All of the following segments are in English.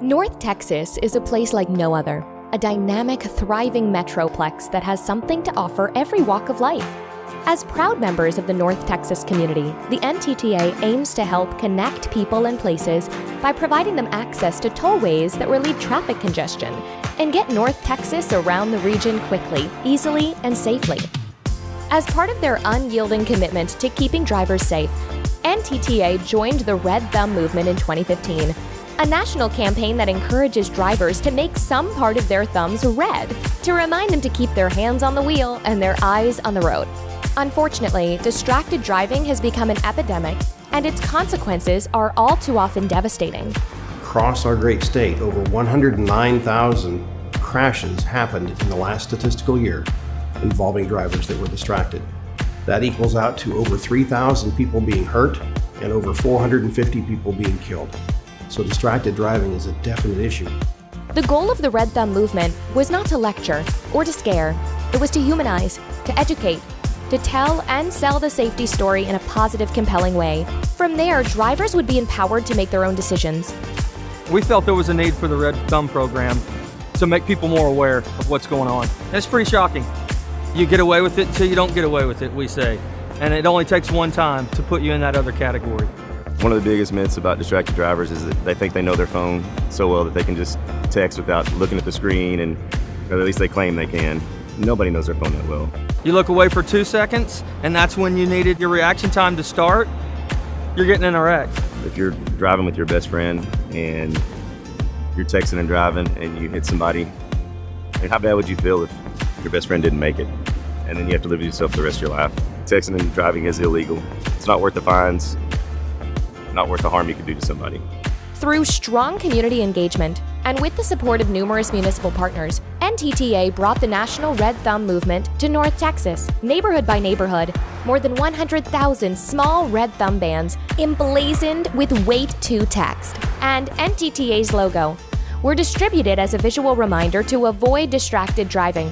North Texas is a place like no other, a dynamic, thriving metroplex that has something to offer every walk of life. As proud members of the North Texas community, the NTTA aims to help connect people and places by providing them access to tollways that relieve traffic congestion and get North Texas around the region quickly, easily, and safely. As part of their unyielding commitment to keeping drivers safe, NTTA joined the Red Thumb movement in 2015, a national campaign that encourages drivers to make some part of their thumbs red to remind them to keep their hands on the wheel and their eyes on the road. Unfortunately, distracted driving has become an epidemic, and its consequences are all too often devastating. Across our great state, over 109,000 crashes happened in the last statistical year involving drivers that were distracted. That equals out to over 3,000 people being hurt and over 450 people being killed. So distracted driving is a definite issue. The goal of the Red Thumb movement was not to lecture or to scare. It was to humanize, to educate, to tell and sell the safety story in a positive, compelling way. From there, drivers would be empowered to make their own decisions. We felt there was a need for the Red Thumb program to make people more aware of what's going on. And it's pretty shocking. You get away with it until you don't get away with it, we say. And it only takes one time to put you in that other category. One of the biggest myths about distracted drivers is that they think they know their phone so well that they can just text without looking at the screen, and or at least they claim they can. Nobody knows their phone that well. You look away for 2 seconds, and that's when you needed your reaction time to start, you're getting in a wreck. If you're driving with your best friend and you're texting and driving and you hit somebody, I mean, how bad would you feel if your best friend didn't make it? And then you have to live with yourself the rest of your life. Texting and driving is illegal. It's not worth the fines, not worth the harm you could do to somebody. Through strong community engagement and with the support of numerous municipal partners, NTTA brought the national Red Thumb movement to North Texas. Neighborhood by neighborhood, more than 100,000 small Red Thumb bands emblazoned with Wait to text and NTTA's logo were distributed as a visual reminder to avoid distracted driving.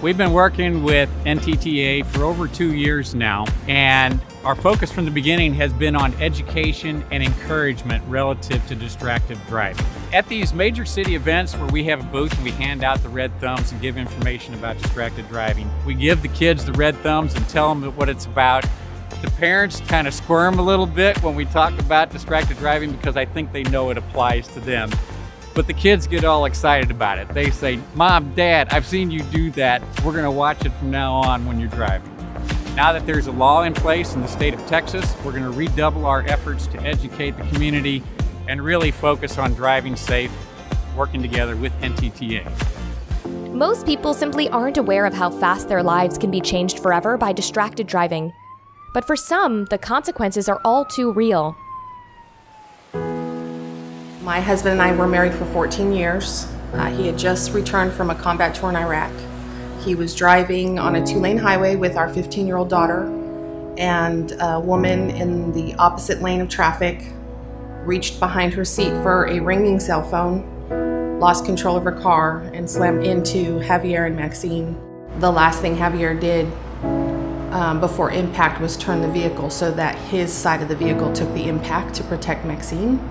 We've been working with NTTA for over 2 years now, and our focus from the beginning has been on education and encouragement relative to distracted driving. At these major city events where we have a booth and we hand out the red thumbs and give information about distracted driving, we give the kids the red thumbs and tell them what it's about. The parents kind of squirm a little bit when we talk about distracted driving because I think they know it applies to them. But the kids get all excited about it. They say, "Mom, Dad, I've seen you do that. We're gonna watch it from now on when you're driving." Now that there's a law in place in the state of Texas, we're gonna redouble our efforts to educate the community and really focus on driving safe, working together with NTTA. Most people simply aren't aware of how fast their lives can be changed forever by distracted driving. But for some, the consequences are all too real. My husband and I were married for 14 years. He had just returned from a combat tour in Iraq. He was driving on a 2-lane highway with our 15-year-old daughter, and a woman in the opposite lane of traffic reached behind her seat for a ringing cell phone, lost control of her car, and slammed into Javier and Maxine. The last thing Javier did before impact was turn the vehicle so that his side of the vehicle took the impact to protect Maxine.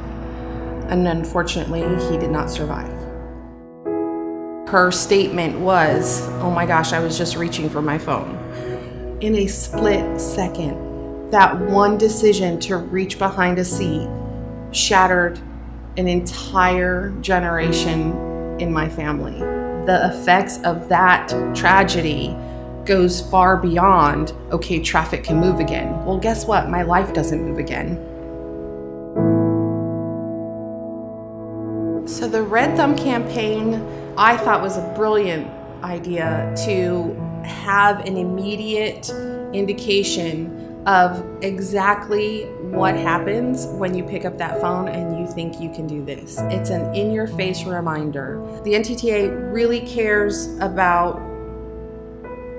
And unfortunately, he did not survive. Her statement was, "Oh my gosh, I was just reaching for my phone." In a split second, that one decision to reach behind a seat shattered an entire generation in my family. The effects of that tragedy goes far beyond, okay, traffic can move again. Well, guess what? My life doesn't move again. So the Red Thumb campaign, I thought was a brilliant idea to have an immediate indication of exactly what happens when you pick up that phone and you think you can do this. It's an in-your-face reminder. The NTTA really cares about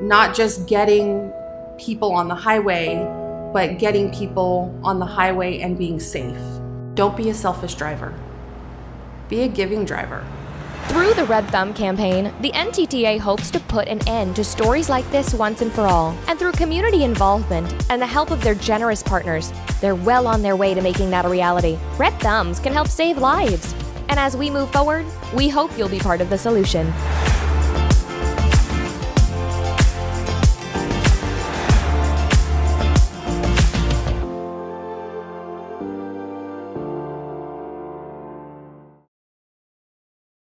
not just getting people on the highway, but getting people on the highway and being safe. Don't be a selfish driver. Be a giving driver. Through the Red Thumb campaign, the NTTA hopes to put an end to stories like this once and for all. And through community involvement and the help of their generous partners, they're well on their way to making that a reality. Red Thumbs can help save lives. And as we move forward, we hope you'll be part of the solution.